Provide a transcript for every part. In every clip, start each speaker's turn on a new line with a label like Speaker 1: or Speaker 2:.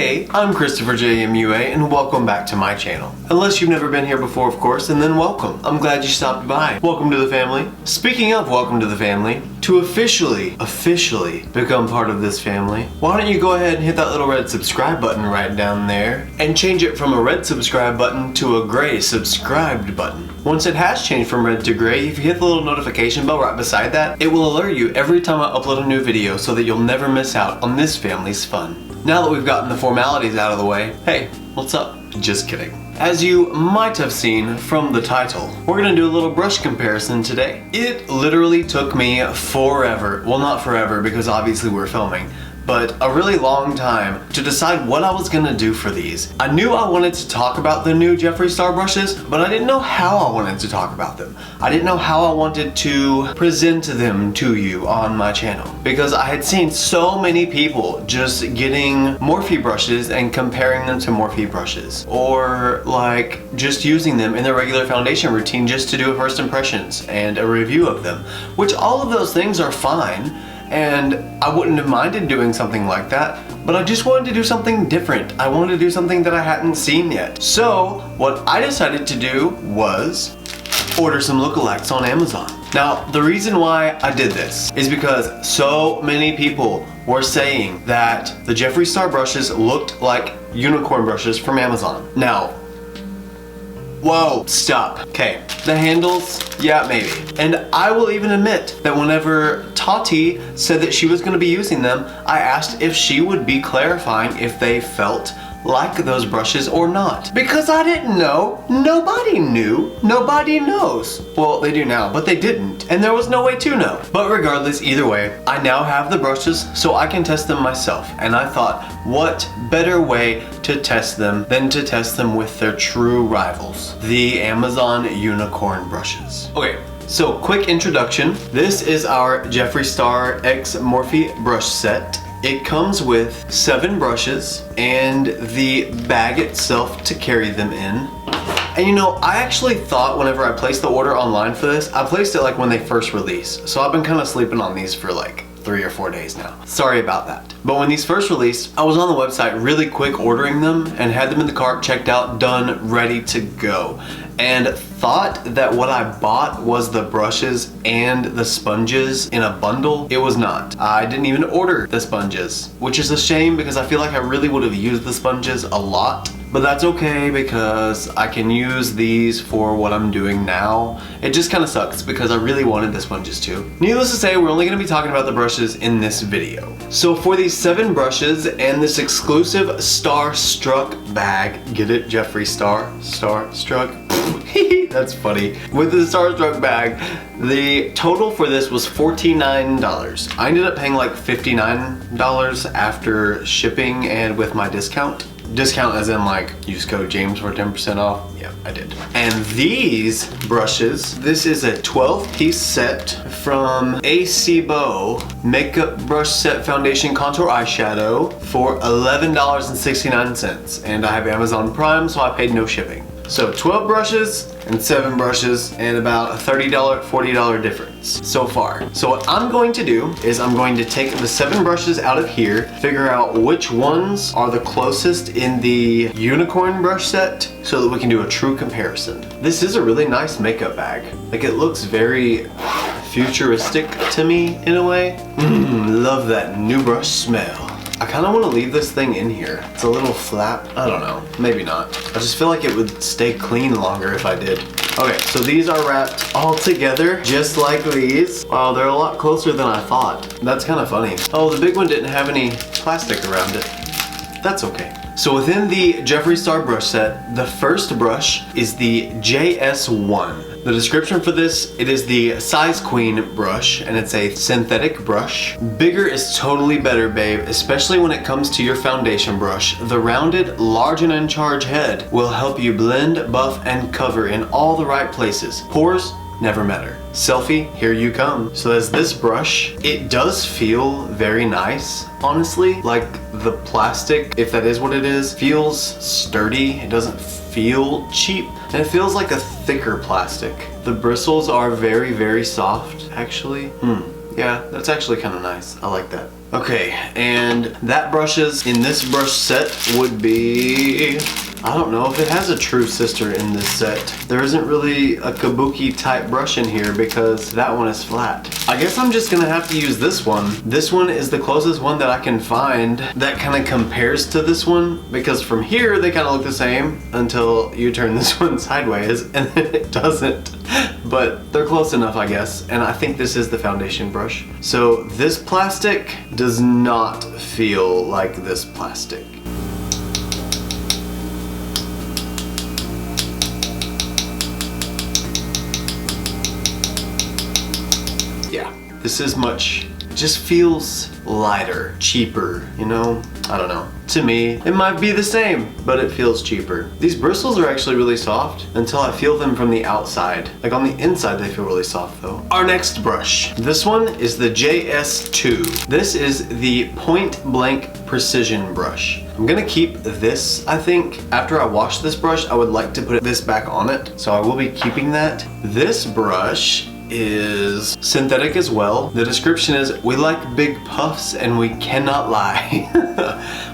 Speaker 1: Hey, I'm ChristopherJMUA and welcome back to my channel. Unless you've never been here before, of course, and then welcome. I'm glad you stopped by. Welcome to the family. Speaking of welcome to the family, to officially become part of this family, why don't you go ahead and hit that little red subscribe button right down there and change it from a red subscribe button to a gray subscribed button. Once it has changed from red to gray, if you hit the little notification bell right beside that, it will alert you every time I upload a new video so that you'll never miss out on this family's fun. Now that we've gotten the formalities out of the way, hey, what's up? Just kidding. As you might have seen from the title, we're gonna do a little brush comparison today. It literally took me forever, well not forever because obviously we're filming, but a really long time to decide what I was gonna do for these. I knew I wanted to talk about the new Jeffree Star brushes, but I didn't know how I wanted to talk about them. I didn't know how I wanted to present them to you on my channel, because I had seen so many people just getting Morphe brushes and comparing them to Morphe brushes, or like just using them in their regular foundation routine just to do a first impressions and a review of them, which all of those things are fine. And I wouldn't have minded doing something like that, but I just wanted to do something different. I wanted to do something that I hadn't seen yet. So what I decided to do was order some lookalikes on Amazon. Now, the reason why I did this is because so many people were saying that the Jeffree Star brushes looked like unicorn brushes from Amazon. Now, whoa, stop. Okay, the handles, yeah, maybe. And I will even admit that whenever Tati said that she was gonna be using them, I asked if she would be clarifying if they felt like those brushes or not. Because I didn't know. Nobody knew. Nobody knows. Well, they do now, but they didn't. And there was no way to know. But regardless, either way, I now have the brushes so I can test them myself. And I thought, what better way to test them than to test them with their true rivals, the Amazon unicorn brushes. Okay. So, quick introduction. This is our Jeffree Star X Morphe brush set. It comes with 7 brushes and the bag itself to carry them in. And you know, I actually thought whenever I placed the order online for this, I placed it like when they first released. So I've been kind of sleeping on these for like 3 or 4 days now. Sorry about that. But when these first released, I was on the website really quick ordering them and had them in the cart, checked out, done, ready to go. And thought that what I bought was the brushes and the sponges in a bundle. It was not. I didn't even order the sponges, which is a shame because I feel like I really would have used the sponges a lot. But that's okay because I can use these for what I'm doing now. It just kind of sucks because I really wanted the sponges too. Needless to say, we're only going to be talking about the brushes in this video. So for these 7 brushes and this exclusive Starstruck bag, get it? Jeffree Star? Starstruck? That's funny. With the Starstruck bag, the total for this was $49. I ended up paying like $59 after shipping and with my discount. Discount as in like use code James for 10% off. Yeah, I did. And these brushes, this is a 12-piece set from Acebo Makeup Brush Set Foundation Contour Eyeshadow for $11.69. And I have Amazon Prime, so I paid no shipping. So 12 brushes and 7 brushes and about a $30, $40 difference so far. So what I'm going to do is I'm going to take the 7 brushes out of here, figure out which ones are the closest in the unicorn brush set so that we can do a true comparison. This is a really nice makeup bag. Like it looks very futuristic to me in a way. Love that new brush smell. I kind of want to leave this thing in here. It's a little flap. I don't know. Maybe not. I just feel like it would stay clean longer if I did. Okay, so these are wrapped all together, just like these. Wow, they're a lot closer than I thought. That's kind of funny. Oh, the big one didn't have any plastic around it. That's okay. So within the Jeffree Star brush set, the first brush is the JS1. The description for this, it is the Size Queen brush, and it's a synthetic brush. Bigger is totally better, babe, especially when it comes to your foundation brush. The rounded, large and in charge head will help you blend, buff, and cover in all the right places. Pores never matter. Selfie, here you come. So there's this brush. It does feel very nice, honestly. Like the plastic, if that is what it is, feels sturdy. It doesn't feel cheap. And it feels like a thicker plastic. The bristles are very, very soft, actually. Yeah, that's actually kind of nice. I like that. Okay, and that brushes in this brush set would be, I don't know if it has a true sister in this set. There isn't really a kabuki type brush in here because that one is flat. I guess I'm just gonna have to use this one. This one is the closest one that I can find that kind of compares to this one, because from here they kind of look the same until you turn this one sideways and then it doesn't. But they're close enough, I guess, and I think this is the foundation brush. So this plastic does not feel like this plastic. Yeah, this is much, just feels lighter, cheaper, you know? I don't know. To me, it might be the same, but it feels cheaper. These bristles are actually really soft until I feel them from the outside. Like on the inside, they feel really soft though. Our next brush. This one is the JS2. This is the Point Blank Precision brush. I'm gonna keep this, I think. After I wash this brush, I would like to put this back on it. So I will be keeping that. This brush is synthetic as well. The description is, we like big puffs and we cannot lie.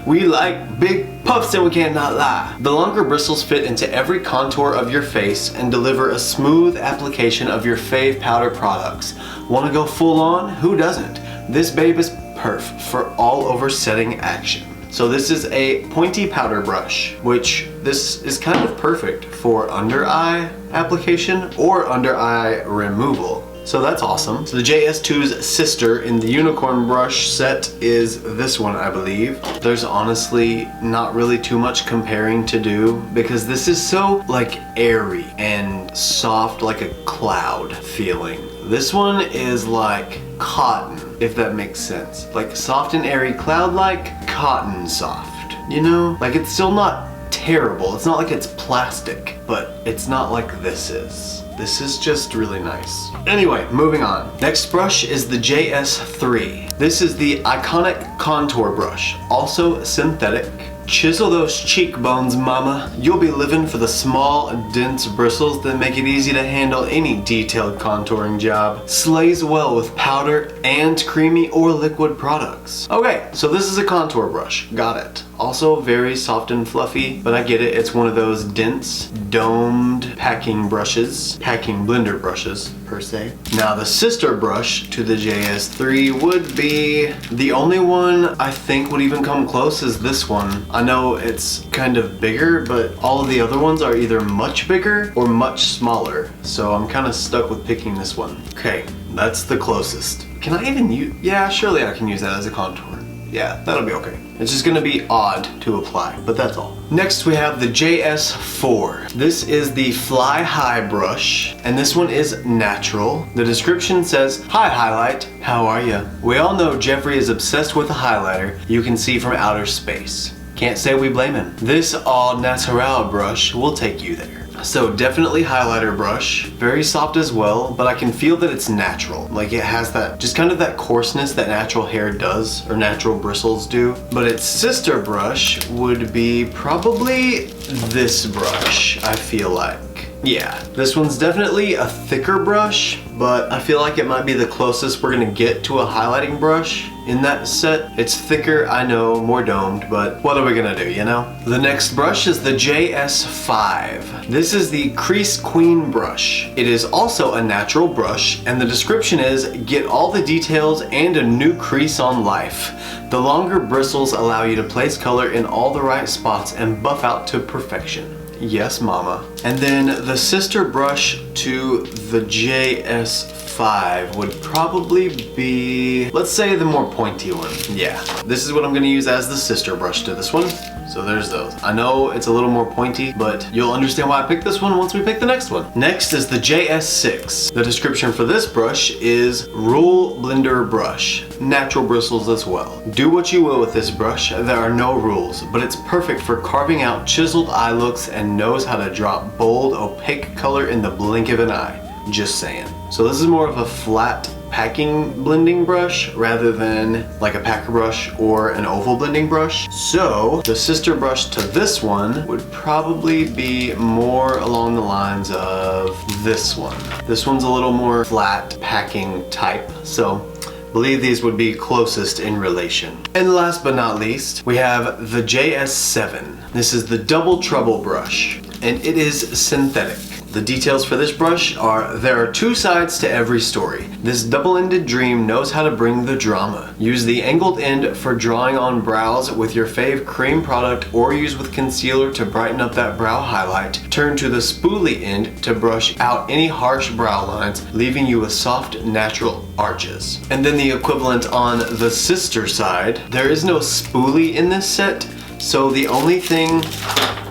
Speaker 1: We like big puffs and we cannot lie. The longer bristles fit into every contour of your face and deliver a smooth application of your fave powder products. Want to go full on? Who doesn't? This babe is perf for all over setting action. So this is a pointy powder brush, which this is kind of perfect for under eye application or under eye removal. So that's awesome. So the JS2's sister in the unicorn brush set is this one, I believe. There's honestly not really too much comparing to do because this is so like airy and soft, like a cloud feeling. This one is like cotton, if that makes sense. Like soft and airy, cloud-like, cotton soft. You know? Like it's still not terrible. It's not like it's plastic, but it's not like this is. This is just really nice. Anyway, moving on. Next brush is the JS3. This is the iconic contour brush, also synthetic. Chisel those cheekbones, mama. You'll be living for the small, dense bristles that make it easy to handle any detailed contouring job. Slays well with powder and creamy or liquid products. Okay, so this is a contour brush. Got it. Also very soft and fluffy, but I get it. It's one of those dense, domed packing brushes. Packing blender brushes, per se. Now the sister brush to the JS3 would be, the only one I think would even come close is this one. I know it's kind of bigger, but all of the other ones are either much bigger or much smaller. So I'm kind of stuck with picking this one. Okay, that's the closest. Can I even use, yeah, surely I can use that as a contour. Yeah, that'll be okay. It's just gonna be odd to apply, but that's all. Next we have the JS4. This is the Fly High brush, and this one is natural. The description says, "Hi Highlight, how are ya?" We all know Jeffree is obsessed with a highlighter you can see from outer space. Can't say we blame him. This all natural brush will take you there. So definitely highlighter brush, very soft as well, but I can feel that it's natural. Like it has that, just kind of that coarseness that natural hair does, or natural bristles do. But its sister brush would be probably this brush, I feel like. Yeah, this one's definitely a thicker brush, but I feel like it might be the closest we're gonna get to a highlighting brush in that set. It's thicker, I know, more domed, but what are we gonna do, you know? The next brush is the JS5. This is the Crease Queen brush. It is also a natural brush, and the description is, get all the details and a new crease on life. The longer bristles allow you to place color in all the right spots and buff out to perfection. Yes, mama. And then the sister brush to the JS5 would probably be, let's say, the more pointy one. Yeah, this is what I'm gonna use as the sister brush to this one. So there's those. I know it's a little more pointy, but you'll understand why I picked this one once we pick the next one. Next is the JS6. The description for this brush is Rule Blender Brush. Natural bristles as well. Do what you will with this brush, there are no rules, but it's perfect for carving out chiseled eye looks and knows how to drop bold, opaque color in the blink of an eye. Just saying. So this is more of a flat packing blending brush rather than like a packer brush or an oval blending brush. So the sister brush to this one would probably be more along the lines of this one. This one's a little more flat packing type. So believe these would be closest in relation. And last but not least, we have the JS7. This is the Double Trouble brush, and it is synthetic. The details for this brush are, there are two sides to every story. This double-ended dream knows how to bring the drama. Use the angled end for drawing on brows with your fave cream product, or use with concealer to brighten up that brow highlight. Turn to the spoolie end to brush out any harsh brow lines, leaving you with soft, natural arches. And then the equivalent on the sister side, there is no spoolie in this set, so the only thing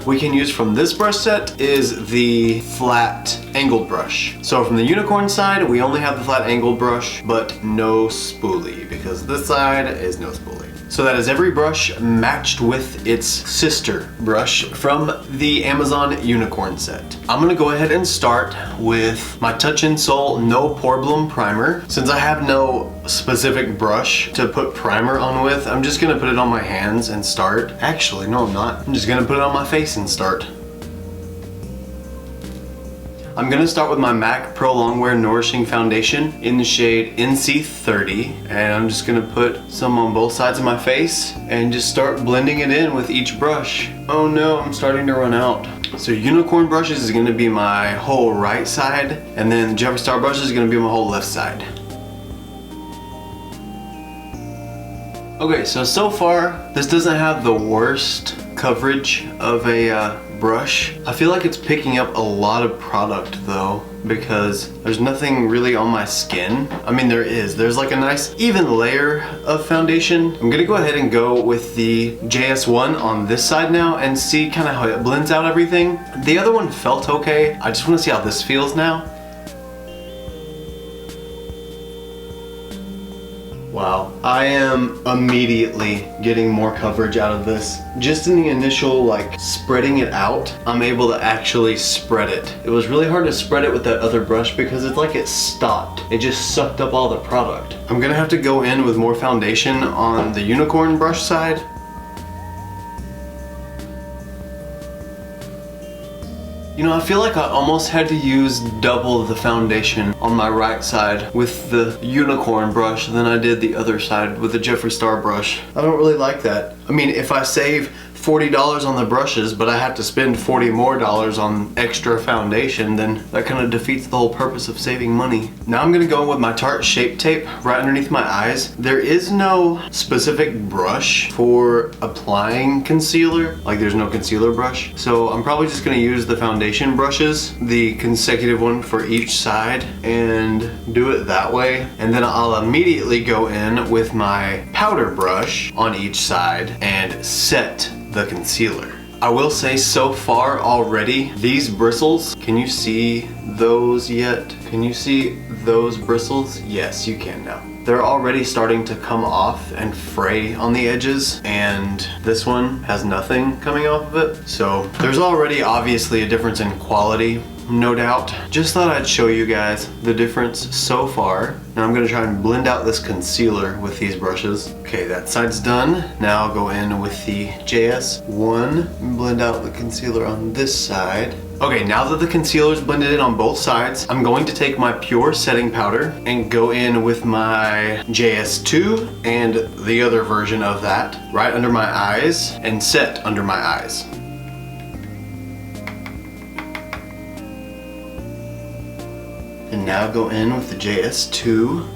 Speaker 1: we can use from this brush set is the flat angled brush. So from the unicorn side, we only have the flat angled brush, but no spoolie, because this side is no spoolie. So that is every brush matched with its sister brush from the Amazon Unicorn set. I'm gonna go ahead and start with my Touch in Sol No Problem Primer. Since I have no specific brush to put primer on with, I'm just gonna put it on my hands and start. Actually, no, I'm not. I'm just gonna put it on my face and start. I'm gonna start with my MAC Pro Longwear Nourishing Foundation in the shade NC30, and I'm just gonna put some on both sides of my face and just start blending it in with each brush. Oh no, I'm starting to run out. So unicorn brushes is gonna be my whole right side, and then Jeffree Star brushes is gonna be my whole left side. Okay, so far, this doesn't have the worst coverage of a brush. I feel like it's picking up a lot of product though, because there's nothing really on my skin. I mean, there's like a nice even layer of foundation. I'm gonna go ahead and go with the JS1 on this side now and see kind of how it blends out everything. The other one felt okay. I just want to see how this feels now. Wow, I am immediately getting more coverage out of this. Just in the initial like spreading it out, I'm able to actually spread it. It was really hard to spread it with that other brush because it's like it stopped. It just sucked up all the product. I'm gonna have to go in with more foundation on the unicorn brush side. You know, I feel like I almost had to use double the foundation on my right side with the unicorn brush than I did the other side with the Jeffree Star brush. I don't really like that. I mean, if I save $40 on the brushes, but I have to spend $40 more on extra foundation, then that kind of defeats the whole purpose of saving money. Now I'm gonna go in with my Tarte Shape Tape right underneath my eyes. There is no specific brush for applying concealer, like there's no concealer brush. So I'm probably just gonna use the foundation brushes, the consecutive one for each side, and do it that way. And then I'll immediately go in with my powder brush on each side and set the concealer. I will say so far already, these bristles, can you see those yet? Can you see those bristles? Yes, you can now. They're already starting to come off and fray on the edges, and this one has nothing coming off of it. So there's already obviously a difference in quality, no doubt. Just thought I'd show you guys the difference so far. Now I'm gonna try and blend out this concealer with these brushes. Okay, that side's done. Now I'll go in with the JS1 and blend out the concealer on this side. Okay, now that the concealer's blended in on both sides, I'm going to take my pure setting powder and go in with my JS2 and the other version of that right under my eyes and set under my eyes. And now go in with the JS2.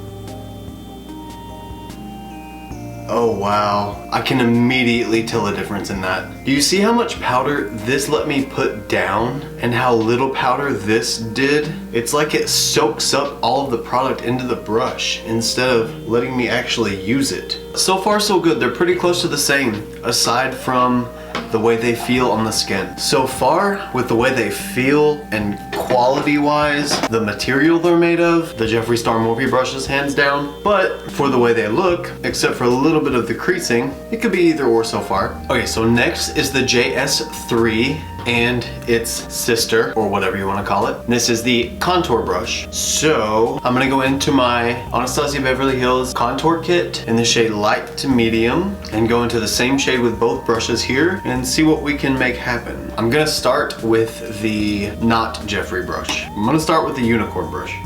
Speaker 1: Oh wow, I can immediately tell a difference in that. Do you see how much powder this let me put down and how little powder this did? It's like it soaks up all of the product into the brush instead of letting me actually use it. So far so good, they're pretty close to the same, aside from the way they feel on the skin. So far, with the way they feel and quality-wise, the material they're made of, the Jeffree Star Morphe brushes hands down, but for the way they look, except for a little bit of the creasing, it could be either or so far. Okay, so next is the JS3 and its sister, or whatever you want to call it. This is the contour brush. So I'm gonna go into my Anastasia Beverly Hills contour kit in the shade light to medium and go into the same shade with both brushes here and see what we can make happen. I'm gonna start with the not Jeffree brush. I'm gonna start with the unicorn brush.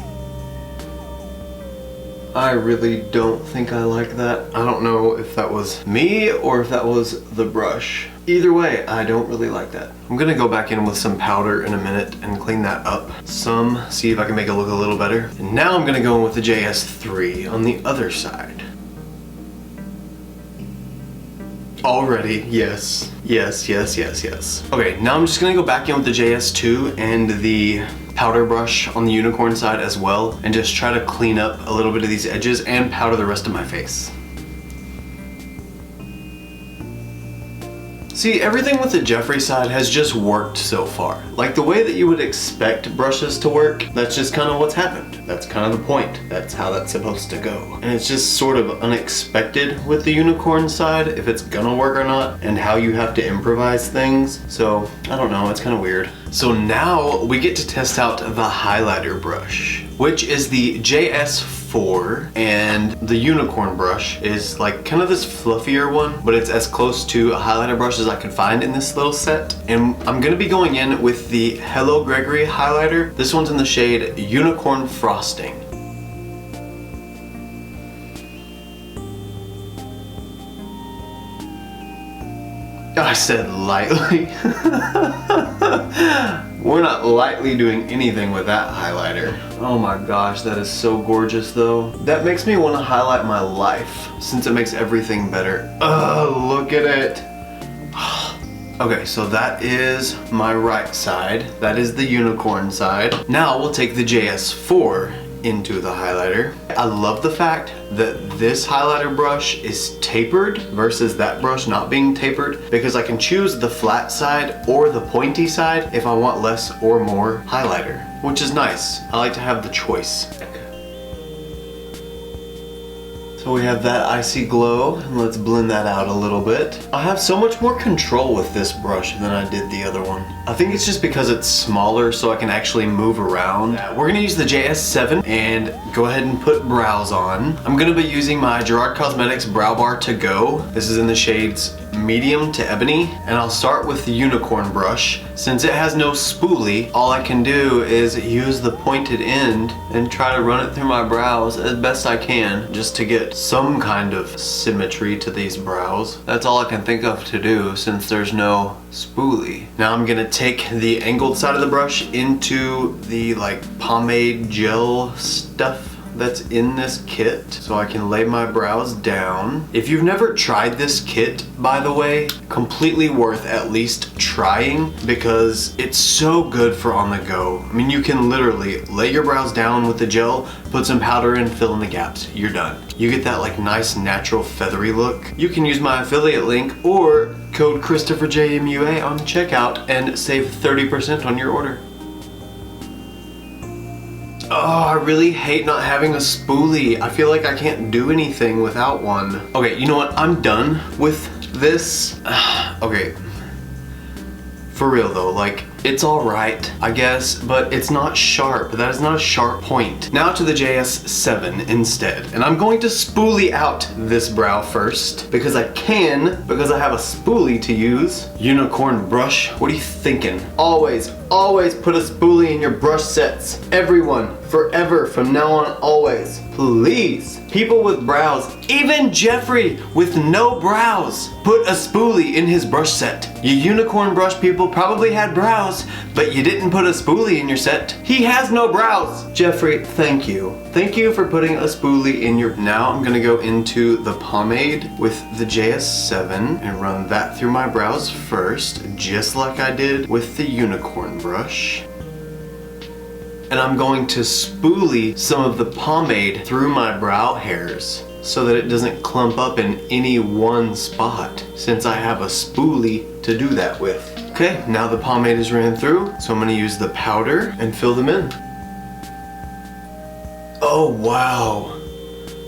Speaker 1: I really don't think I like that. I don't know if that was me or if that was the brush. Either way, I don't really like that. I'm gonna go back in with some powder in a minute and clean that up some, see if I can make it look a little better. And now I'm gonna go in with the JS3 on the other side. Already, yes. Yes, yes, yes, yes. Okay, now I'm just gonna go back in with the JS2 and the powder brush on the unicorn side as well, and just try to clean up a little bit of these edges and powder the rest of my face. See, everything with the Jeffree side has just worked so far. Like the way that you would expect brushes to work, that's just kind of what's happened. That's kind of the point. That's how that's supposed to go. And it's just sort of unexpected with the unicorn side, if it's gonna work or not, and how you have to improvise things. So, I don't know, it's kind of weird. So now we get to test out the highlighter brush, which is the JS4, and the unicorn brush is like kind of this fluffier one, but it's as close to a highlighter brush as I could find in this little set. And I'm gonna be going in with the Hello Gregory highlighter. This one's in the shade Unicorn Frosting. I said lightly. We're not lightly doing anything with that highlighter. Oh my gosh, that is so gorgeous though. That makes me want to highlight my life since it makes everything better. Oh, look at it. Okay, so that is my right side. That is the unicorn side. Now we'll take the JS4 into the highlighter. I love the fact that this highlighter brush is tapered versus that brush not being tapered, because I can choose the flat side or the pointy side if I want less or more highlighter, which is nice. I like to have the choice. So we have that icy glow, and let's blend that out a little bit. I have so much more control with this brush than I did the other one. I think it's just because it's smaller so I can actually move around. We're gonna use the JS7 and go ahead and put brows on. I'm gonna be using my Gerard Cosmetics Brow Bar To Go. This is in the shades medium to ebony, and I'll start with the unicorn brush. Since it has no spoolie, all I can do is use the pointed end and try to run it through my brows as best I can, just to get some kind of symmetry to these brows. That's all I can think of to do since there's no spoolie. Now I'm gonna take the angled side of the brush into the like pomade gel stuff that's in this kit, so I can lay my brows down. If you've never tried this kit, by the way, completely worth at least trying, because it's so good for on the go. I mean, you can literally lay your brows down with the gel, put some powder in, fill in the gaps, you're done. You get that like nice natural feathery look. You can use my affiliate link or code ChristopherJMUA on checkout and save 30% on your order. Oh, I really hate not having a spoolie. I feel like I can't do anything without one. Okay, you know what? I'm done with this. Okay. For real though, like, it's alright, I guess, but it's not sharp. That is not a sharp point. Now to the JS7 instead. And I'm going to spoolie out this brow first, because I can, because I have a spoolie to use. Unicorn brush, what are you thinking? Always, always put a spoolie in your brush sets. Everyone, forever, from now on, always. Please. People with brows, even Jeffree with no brows, put a spoolie in his brush set. You unicorn brush people probably had brows, but you didn't put a spoolie in your set. He has no brows. Jeffree, thank you. Thank you for putting a spoolie in your... Now I'm gonna go into the pomade with the JS7 and run that through my brows first, just like I did with the unicorn brush. And I'm going to spoolie some of the pomade through my brow hairs so that it doesn't clump up in any one spot, since I have a spoolie to do that with. Okay, now the pomade is ran through, so I'm gonna use the powder and fill them in. Oh wow,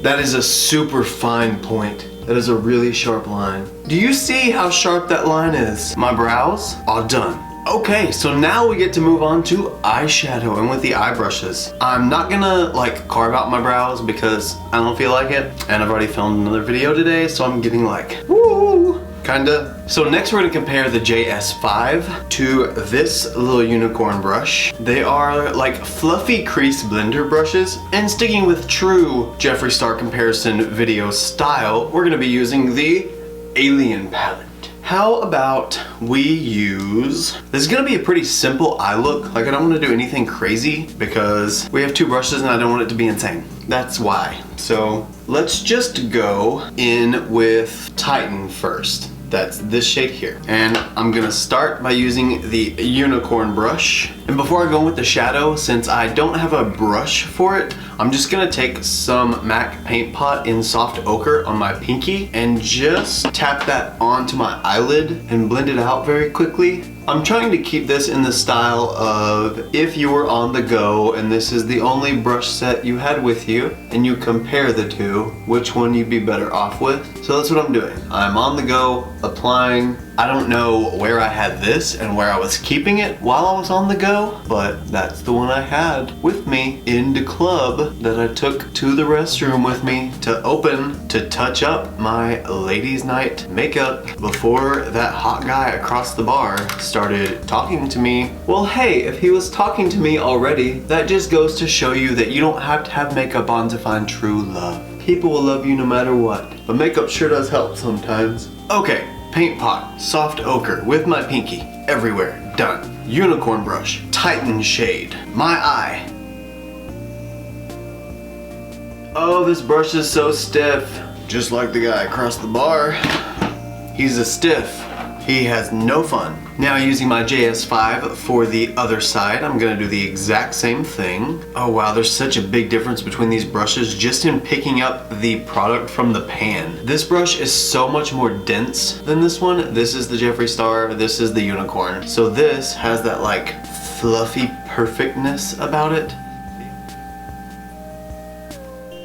Speaker 1: that is a super fine point. That is a really sharp line. Do you see how sharp that line is? My brows are done. Okay, so now we get to move on to eyeshadow and with the eye brushes. I'm not gonna like carve out my brows because I don't feel like it, and I've already filmed another video today, so I'm getting like, woo! kinda. So next we're gonna compare the JS5 to this little unicorn brush. They are like fluffy crease blender brushes, and sticking with true Jeffree Star comparison video style, we're gonna be using the Alien palette. How about we use, this is gonna be a pretty simple eye look. Like I don't wanna do anything crazy because we have two brushes and I don't want it to be insane. That's why. So let's just go in with Titan first. That's this shade here. And I'm gonna start by using the unicorn brush. And before I go with the shadow, since I don't have a brush for it, I'm just gonna take some MAC Paint Pot in Soft Ochre on my pinky and just tap that onto my eyelid and blend it out very quickly. I'm trying to keep this in the style of if you were on the go and this is the only brush set you had with you and you compare the two, which one you'd be better off with. So that's what I'm doing. I'm on the go, applying. I don't know where I had this and where I was keeping it while I was on the go, but that's the one I had with me in the club that I took to the restroom with me to open to touch up my ladies' night makeup before that hot guy across the bar started talking to me. Well, hey, if he was talking to me already, that just goes to show you that you don't have to have makeup on to find true love. People will love you no matter what, but makeup sure does help sometimes. Okay. Paint pot, soft ochre with my pinky, everywhere, done. Unicorn brush, Titan shade, my eye. Oh, this brush is so stiff. Just like the guy across the bar. He's a stiff. He has no fun. Now using my JS5 for the other side, I'm gonna do the exact same thing. Oh wow, there's such a big difference between these brushes just in picking up the product from the pan. This brush is so much more dense than this one. This is the Jeffree Star, this is the unicorn. So this has that like fluffy perfectness about it.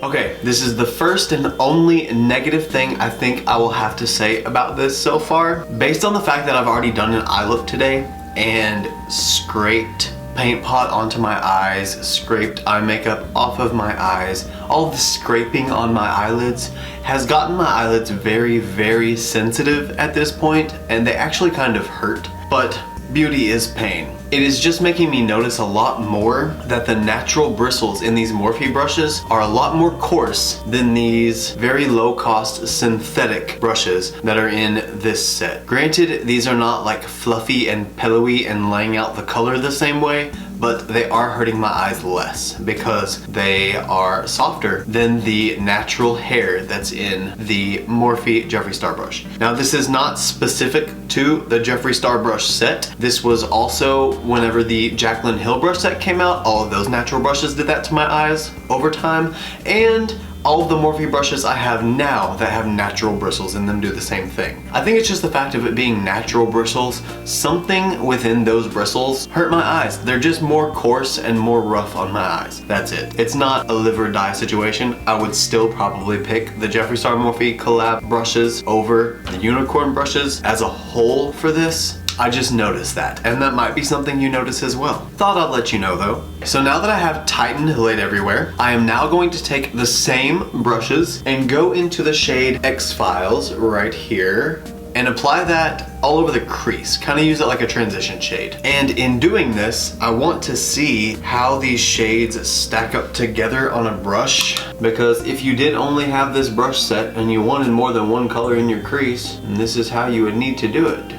Speaker 1: Okay, this is the first and only negative thing I think I will have to say about this so far. Based on the fact that I've already done an eye look today and scraped paint pot onto my eyes, scraped eye makeup off of my eyes, all the scraping on my eyelids has gotten my eyelids very, very sensitive at this point, and they actually kind of hurt. But beauty is pain. It is just making me notice a lot more that the natural bristles in these Morphe brushes are a lot more coarse than these very low cost synthetic brushes that are in this set. Granted, these are not like fluffy and pillowy and laying out the color the same way, but they are hurting my eyes less because they are softer than the natural hair that's in the Morphe Jeffree Star brush. Now this is not specific to the Jeffree Star brush set. This was also whenever the Jaclyn Hill brush set came out, all of those natural brushes did that to my eyes over time, and all of the Morphe brushes I have now that have natural bristles in them do the same thing. I think it's just the fact of it being natural bristles, something within those bristles hurt my eyes. They're just more coarse and more rough on my eyes. That's it. It's not a live or die situation. I would still probably pick the Jeffree Star Morphe collab brushes over the unicorn brushes as a whole for this. I just noticed that, and that might be something you notice as well. Thought I'd let you know though. So now that I have Titan laid everywhere, I am now going to take the same brushes and go into the shade X-Files right here and apply that all over the crease. Kind of use it like a transition shade. And in doing this, I want to see how these shades stack up together on a brush, because if you did only have this brush set and you wanted more than one color in your crease, then this is how you would need to do it.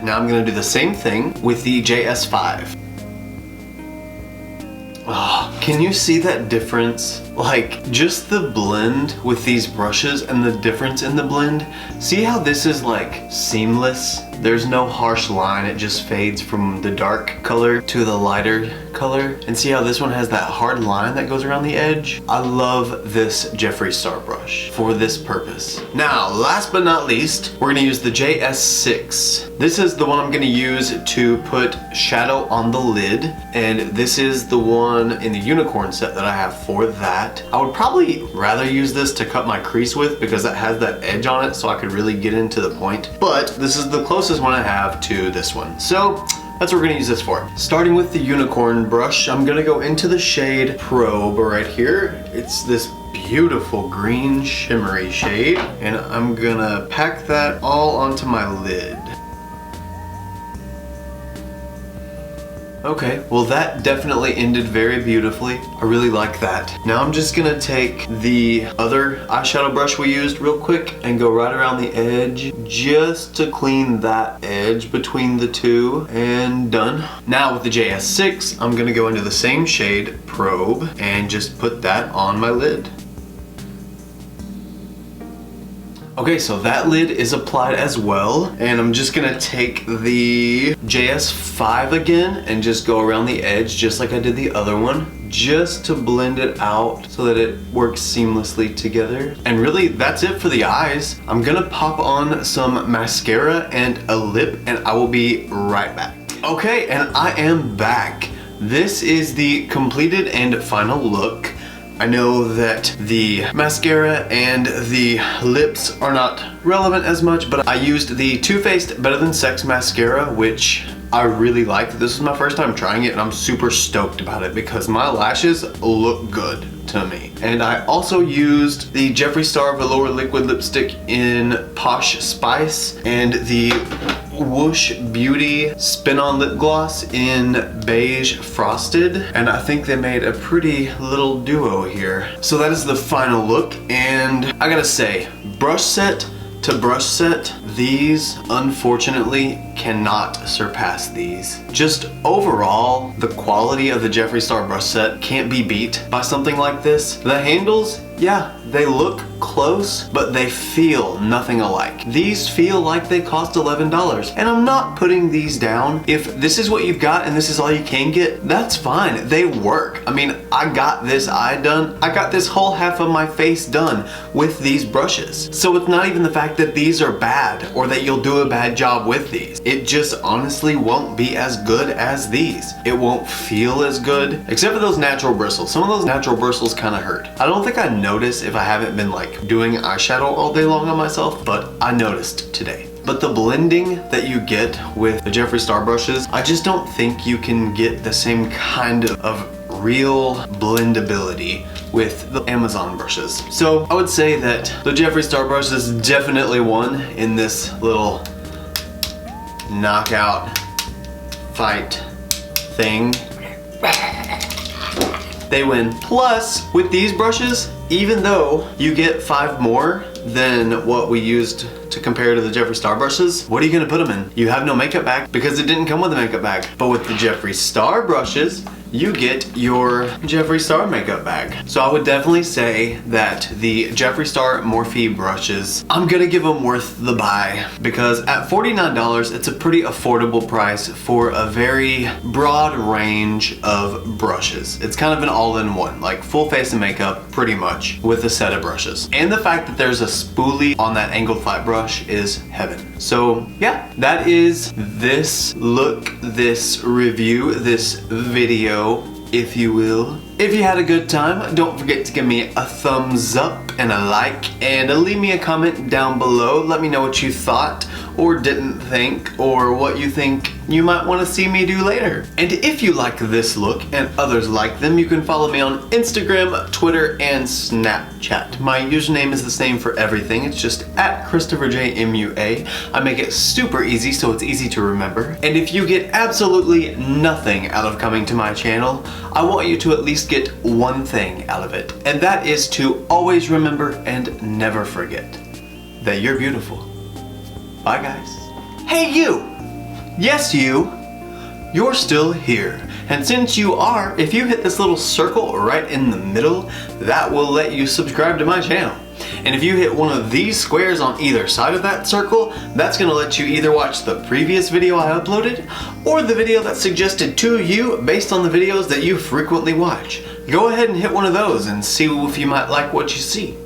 Speaker 1: Now I'm gonna do the same thing with the JS5. Oh, can you see that difference? Like, just the blend with these brushes and the difference in the blend. See how this is like seamless? There's no harsh line, it just fades from the dark color to the lighter color. And see how this one has that hard line that goes around the edge? I love this Jeffree Star brush for this purpose. Now, last but not least, we're gonna use the JS6. This is the one I'm gonna use to put shadow on the lid, and this is the one in the unicorn set that I have for that. I would probably rather use this to cut my crease with because that has that edge on it so I could really get into the point. But this is the closest one I have to this one. So that's what we're gonna use this for. Starting with the unicorn brush, I'm gonna go into the shade Probe right here. It's this beautiful green shimmery shade, and I'm gonna pack that all onto my lid. Okay, well that definitely ended very beautifully. I really like that. Now I'm just gonna take the other eyeshadow brush we used real quick and go right around the edge just to clean that edge between the two, and done. Now with the JS6, I'm gonna go into the same shade, Probe, and just put that on my lid. Okay, so that lid is applied as well, and I'm just gonna take the JS5 again and just go around the edge just like I did the other one, just to blend it out so that it works seamlessly together. And really, that's it for the eyes. I'm gonna pop on some mascara and a lip, and I will be right back. Okay, and I am back. This is the completed and final look. I know that the mascara and the lips are not relevant as much, but I used the Too Faced Better Than Sex mascara, which I really like. This is my first time trying it, and I'm super stoked about it because my lashes look good to me. And I also used the Jeffree Star Velour Liquid Lipstick in Posh Spice and the Whoosh Beauty Spin-On Lip Gloss in Beige Frosted, and I think they made a pretty little duo here. So that is the final look, and I gotta say, brush set to brush set, these unfortunately cannot surpass these. Just overall, the quality of the Jeffree Star brush set can't be beat by something like this. The handles, yeah, they look close, but they feel nothing alike. These feel like they cost $11, and I'm not putting these down. If this is what you've got and this is all you can get, that's fine. They work. I mean, I got this eye done. I got this whole half of my face done with these brushes. So it's not even the fact that these are bad or that you'll do a bad job with these. It just honestly won't be as good as these. It won't feel as good, except for those natural bristles. Some of those natural bristles kind of hurt. I don't think I notice if I haven't been like doing eyeshadow all day long on myself, but I noticed today. But the blending that you get with the Jeffree Star brushes, I just don't think you can get the same kind of real blendability with the Amazon brushes. So I would say that the Jeffree Star brushes definitely won in this little knockout fight thing. They win. Plus, with these brushes, even though you get 5 more than what we used to compare to the Jeffree Star brushes, what are you gonna put them in? You have no makeup bag because it didn't come with a makeup bag. But with the Jeffree Star brushes, you get your Jeffree Star makeup bag. So I would definitely say that the Jeffree Star Morphe brushes, I'm gonna give them worth the buy, because at $49, it's a pretty affordable price for a very broad range of brushes. It's kind of an all-in-one, like full face of makeup, pretty much, with a set of brushes. And the fact that there's a spoolie on that angled flat brush is heaven. So yeah, that is this look, this review, this video, if you will. If you had a good time, don't forget to give me a thumbs up and a like, and leave me a comment down below. Let me know what you thought or didn't think, or what you think you might want to see me do later. And if you like this look and others like them, you can follow me on Instagram, Twitter, and Snapchat. My username is the same for everything. It's just at ChristopherJMUA. I make it super easy so it's easy to remember. And if you get absolutely nothing out of coming to my channel, I want you to at least get one thing out of it. And that is to always remember and never forget that you're beautiful. Bye guys. Hey you! Yes you! You're still here. And since you are, if you hit this little circle right in the middle, that will let you subscribe to my channel. And if you hit one of these squares on either side of that circle, that's gonna let you either watch the previous video I uploaded or the video that's suggested to you based on the videos that you frequently watch. Go ahead and hit one of those and see if you might like what you see.